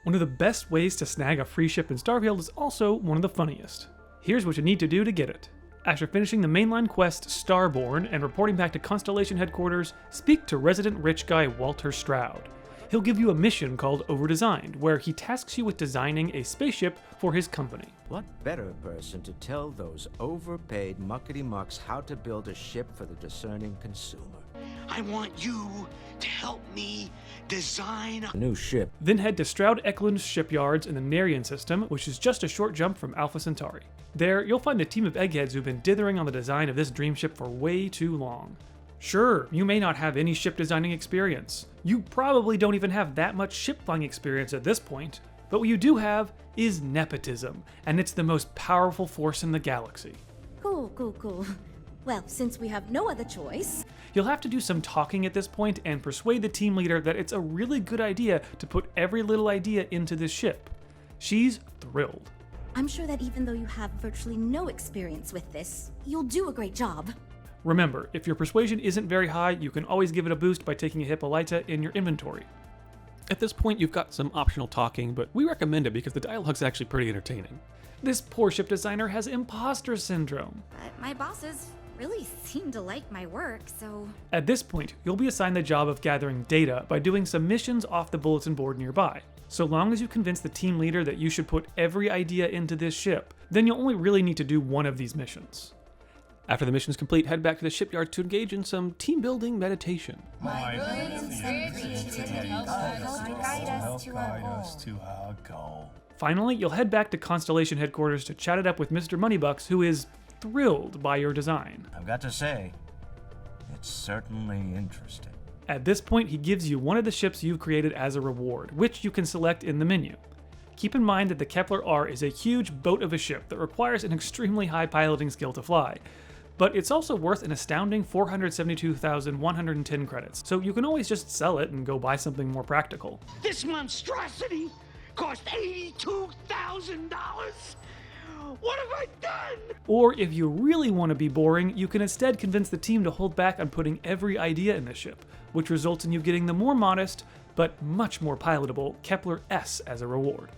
One of the best ways to snag a free ship in Starfield is also one of the funniest. Here's what you need to do to get it. After finishing the mainline quest Starborn and reporting back to Constellation headquarters, speak to resident rich guy Walter Stroud. He'll give you a mission called Overdesigned, where he tasks you with designing a spaceship for his company. What better person to tell those overpaid muckety-mucks how to build a ship for the discerning consumer? I want you to help me design A new ship. Then head to Stroud Eklund's shipyards in the Narian system, which is just a short jump from Alpha Centauri. There, you'll find a team of eggheads who've been dithering on the design of this dream ship for way too long. Sure, you may not have any ship designing experience. You probably don't even have that much ship flying experience at this point. But what you do have is nepotism, and it's the most powerful force in the galaxy. Cool. Well, since we have no other choice... You'll have to do some talking at this point and persuade the team leader that it's a really good idea to put every little idea into this ship. She's thrilled. I'm sure that even though you have virtually no experience with this, you'll do a great job. Remember, if your persuasion isn't very high, you can always give it a boost by taking a Hippolyta in your inventory. At this point, you've got some optional talking, but we recommend it because the dialogue's actually pretty entertaining. This poor ship designer has imposter syndrome. But my bosses really seem to like my work, so... At this point, you'll be assigned the job of gathering data by doing some missions off the bulletin board nearby. So long as you convince the team leader that you should put every idea into this ship, then you'll only really need to do one of these missions. After the mission's complete, head back to the shipyard to engage in some team-building meditation. My goods and creativity guide us to our goal. Finally, you'll head back to Constellation headquarters to chat it up with Mr. Moneybucks, who is thrilled by your design. I've got to say, it's certainly interesting. At this point, he gives you one of the ships you've created as a reward, which you can select in the menu. Keep in mind that the Kepler R is a huge boat of a ship that requires an extremely high piloting skill to fly. But it's also worth an astounding 472,110 credits, so you can always just sell it and go buy something more practical. this monstrosity cost $82,000. What have I done? Or if you really want to be boring, you can instead convince the team to hold back on putting every idea in the ship, which results in you getting the more modest, but much more pilotable Kepler S as a reward.